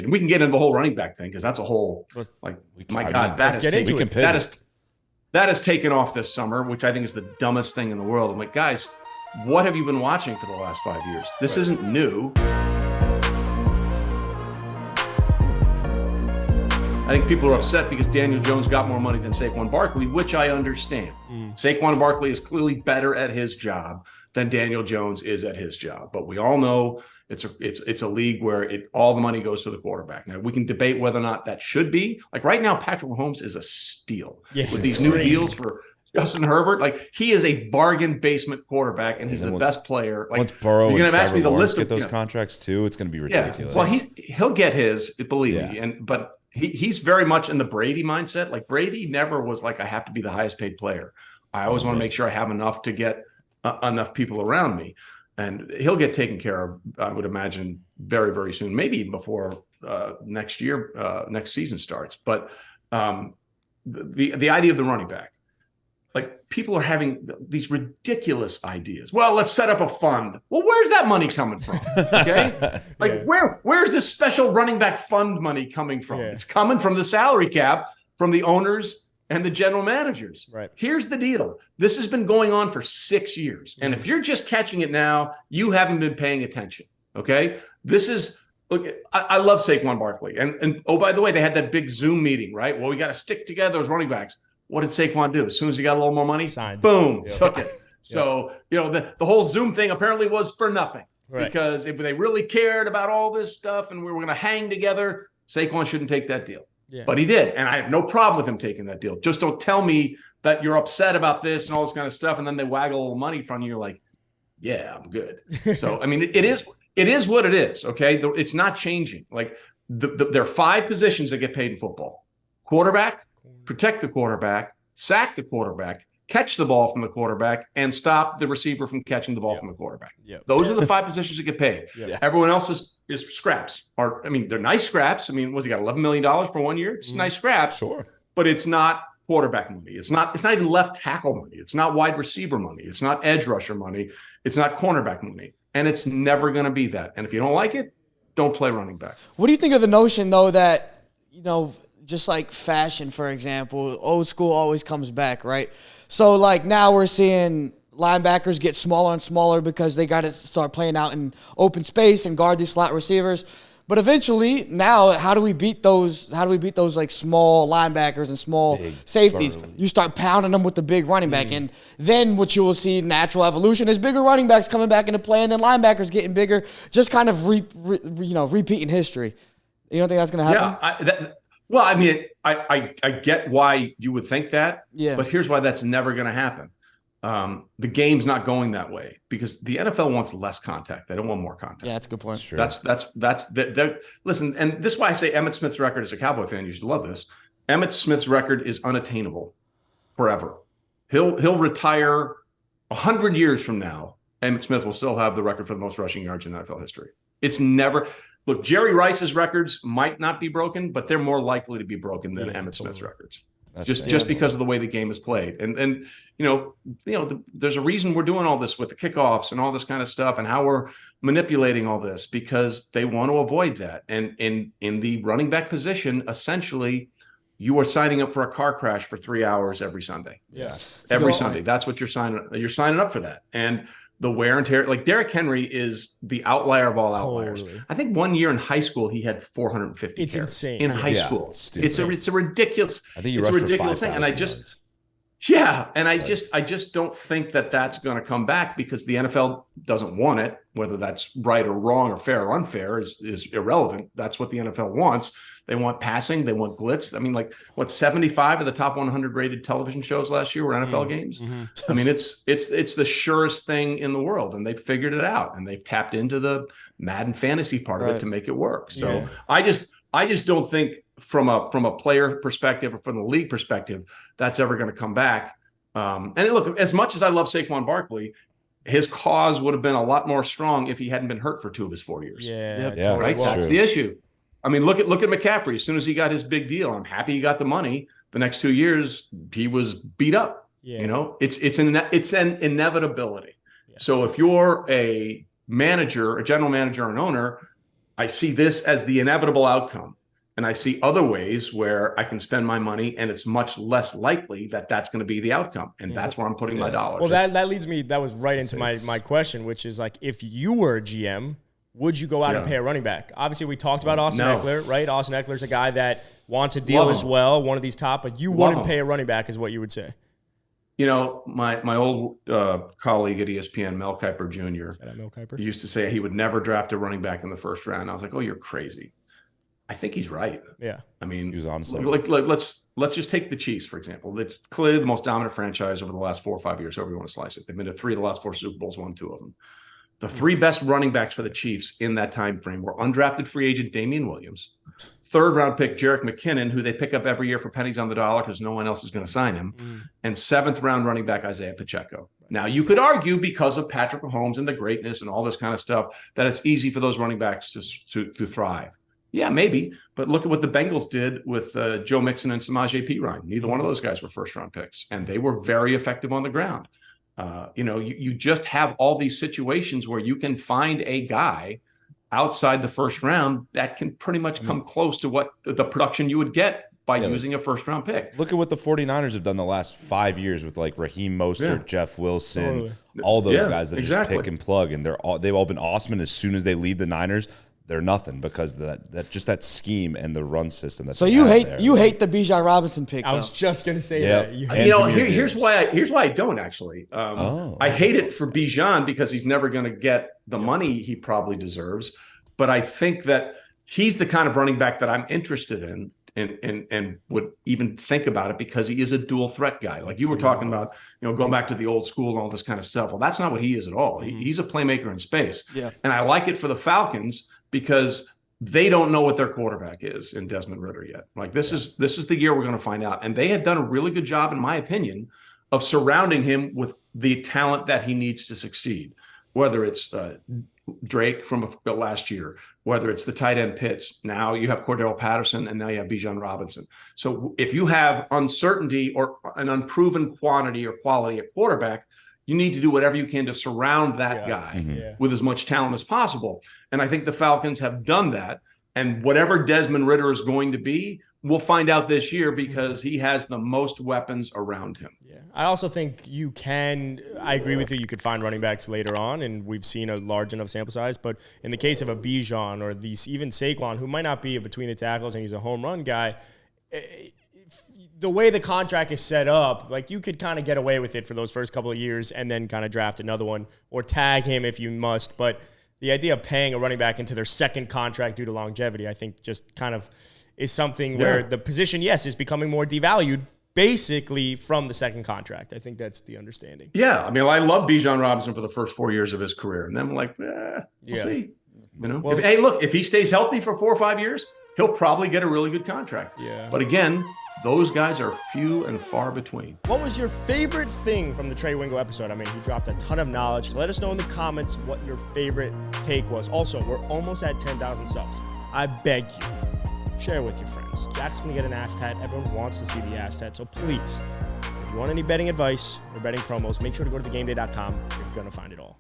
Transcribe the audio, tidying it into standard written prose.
And we can get into the whole running back thing because that's a whole that has taken off this summer, which I think is the dumbest thing in the world. I'm like, guys, what have you been watching for the last 5 years? This isn't new. I think people are upset because Daniel Jones got more money than Saquon Barkley, which I understand. Saquon Barkley is clearly better at his job than Daniel Jones is at his job. But we all know it's a league where all the money goes to the quarterback. Now, we can debate whether or not that should be. Like right now, Patrick Mahomes is a steal with these new deals for Justin Herbert. Like he is a bargain basement quarterback, and he's the best player. Like, once Burrow you're and gonna ask me Trevor the Lawrence list get those contracts too, it's going to be ridiculous. Well, he'll get his, believe me. But he's very much in the Brady mindset. Like Brady never was like, I have to be the highest paid player. I always want to make sure I have enough to get enough people around me. And he'll get taken care of, I would imagine, very, very soon, maybe even before next season starts. But the idea of the running back, like people are having these ridiculous ideas. Well, let's set up a fund. Well, where's that money coming from? Okay. Where's this special running back fund money coming from? It's coming from the salary cap, from the owners and the general managers. Right. Here's the deal. This has been going on for 6 years. And if you're just catching it now, you haven't been paying attention. Okay. Look, I love Saquon Barkley. And oh, by the way, they had that big Zoom meeting, right? Well, we got to stick together as running backs. What did Saquon do? As soon as he got a little more money, boom, took it. So, the whole Zoom thing apparently was for nothing. Right. Because if they really cared about all this stuff and we were going to hang together, Saquon shouldn't take that deal. Yeah. But he did. And I have no problem with him taking that deal. Just don't tell me that you're upset about this and all this kind of stuff. And then they waggle a little money in front of you. You're like, yeah, I'm good. So, I mean, it is what it is. Okay. It's not changing. Like there are 5 positions that get paid in football: quarterback, protect the quarterback, sack the quarterback, catch the ball from the quarterback, and stop the receiver from catching the ball from the quarterback. Those are the 5 positions that get paid. Everyone else is scraps. They're nice scraps. What's he got, $11 million for 1 year? It's nice scraps, but it's not quarterback money. It's not even left tackle money. It's not wide receiver money. It's not edge rusher money. It's not cornerback money. And it's never going to be that. And if you don't like it, don't play running back. What do you think of the notion, though, that, just like fashion, for example, old school always comes back, right? So, like, now we're seeing linebackers get smaller and smaller because they got to start playing out in open space and guard these slot receivers. But eventually, now, how do we beat those like small linebackers and small safeties? You start pounding them with the big running back. And then what you will see, natural evolution, is bigger running backs coming back into play and then linebackers getting bigger, just kind of repeating history. You don't think that's going to happen? Yeah, I get why you would think that, but here's why that's never going to happen. The game's not going that way because the NFL wants less contact. They don't want more contact. Yeah, that's a good point. That's listen, and this is why I say Emmitt Smith's record as a Cowboy fan, you should love this. Emmitt Smith's record is unattainable forever. He'll retire 100 years from now. Emmitt Smith will still have the record for the most rushing yards in NFL history. It's never. Look, Jerry Rice's records might not be broken, but they're more likely to be broken than Emmitt Smith's records. Just because of the way the game is played. And there's a reason we're doing all this with the kickoffs and all this kind of stuff and how we're manipulating all this, because they want to avoid that. And in the running back position, essentially, you are signing up for a car crash for 3 hours every Sunday. Yeah. Every Sunday. That's what you're signing up for that. And the wear and tear, like Derrick Henry is the outlier of all outliers. I think 1 year in high school he had 450. It's insane in high school. It's a ridiculous. I think it's a ridiculous thing, and I just don't think that that's going to come back because the NFL doesn't want it. Whether that's right or wrong or fair or unfair is irrelevant. That's what the NFL wants. They want passing. They want glitz. 75 of the top 100 rated television shows last year were NFL games. It's the surest thing in the world, and they've figured it out, and they've tapped into the Madden fantasy part of it to make it work. So I just don't think from a player perspective or from the league perspective that's ever going to come back. And look, as much as I love Saquon Barkley, his cause would have been a lot more strong if he hadn't been hurt for 2 of his 4 years. Right. That's the issue. Look at McCaffrey. As soon as he got his big deal, I'm happy he got the money. The next 2 years, he was beat up. It's an inevitability. So if you're a manager, a general manager, or an owner, I see this as the inevitable outcome. And I see other ways where I can spend my money and it's much less likely that that's going to be the outcome. And that's where I'm putting my dollars. Well, that leads me, that was right into my question, which is like, if you were a GM, would you go out and pay a running back? Obviously, we talked about Austin Eckler, right? Austin Eckler's a guy that wants a deal as well, one of these top, but you wouldn't pay a running back is what you would say. You know, my old colleague at ESPN, Mel Kiper Jr., Shout out Mel Kiper. used to say he would never draft a running back in the first round. I was like, oh, you're crazy. I think he's right. Yeah. I mean, He was honestly like let's just take the Chiefs, for example. It's clearly the most dominant franchise over the last 4 or 5 years, however you want to slice it. They've been to 3 of the last 4 Super Bowls, won 2 of them. The 3 best running backs for the Chiefs in that time frame were undrafted free agent Damian Williams, 3rd-round pick Jerick McKinnon, who they pick up every year for pennies on the dollar because no one else is going to sign him, and 7th-round running back Isaiah Pacheco. Now, you could argue because of Patrick Mahomes and the greatness and all this kind of stuff that it's easy for those running backs to thrive. Yeah, maybe. But look at what the Bengals did with Joe Mixon and Samaje Perine. Neither one of those guys were first-round picks, and they were very effective on the ground. You just have all these situations where you can find a guy outside the first round that can pretty much come close to what the production you would get by using a first-round pick. Look at what the 49ers have done the last 5 years with like Raheem Mostert, Jeff Wilson, all those guys that just pick and plug, and they've all been awesome. And as soon as they leave the Niners, they're nothing because that scheme and the run system. So you hate the Bijan Robinson pick. I was just gonna say that. Here's why I don't actually. I hate it for Bijan because he's never going to get the money he probably deserves. But I think that he's the kind of running back that I'm interested in and would even think about it because he is a dual threat guy. Like you were talking about, going back to the old school and all this kind of stuff. Well, that's not what he is at all. He's a playmaker in space. Yeah. And I like it for the Falcons because they don't know what their quarterback is in Desmond Ridder yet. Like this is the year we're going to find out. And they had done a really good job, in my opinion, of surrounding him with the talent that he needs to succeed, whether it's Drake from last year, whether it's the tight end Pitts. Now you have Cordell Patterson, and now you have Bijan Robinson. So if you have uncertainty or an unproven quantity or quality at quarterback, you need to do whatever you can to surround that guy with as much talent as possible. And I think the Falcons have done that. And whatever Desmond Ridder is going to be, we'll find out this year because he has the most weapons around him. Yeah, I also think I agree with you could find running backs later on, and we've seen a large enough sample size. But in the case of a Bijan or even Saquon, who might not be a between the tackles and he's a home run guy, the way the contract is set up, like you could kind of get away with it for those first couple of years and then kind of draft another one or tag him if you must. But the idea of paying a running back into their second contract due to longevity, I think just kind of is something where the position, is becoming more devalued basically from the second contract. I think that's the understanding. Yeah. I mean, I love Bijan Robinson for the first 4 years of his career. And then I'm like, we'll see. Well, if he stays healthy for 4 or 5 years, he'll probably get a really good contract. Yeah. But again, those guys are few and far between. What was your favorite thing from the Trey Wingo episode? I mean, he dropped a ton of knowledge. Let us know in the comments what your favorite take was. Also, we're almost at 10,000 subs. I beg you, share with your friends. Jack's going to get an ass tat. Everyone wants to see the ass tat. So please, if you want any betting advice or betting promos, make sure to go to thegameday.com. You're going to find it all.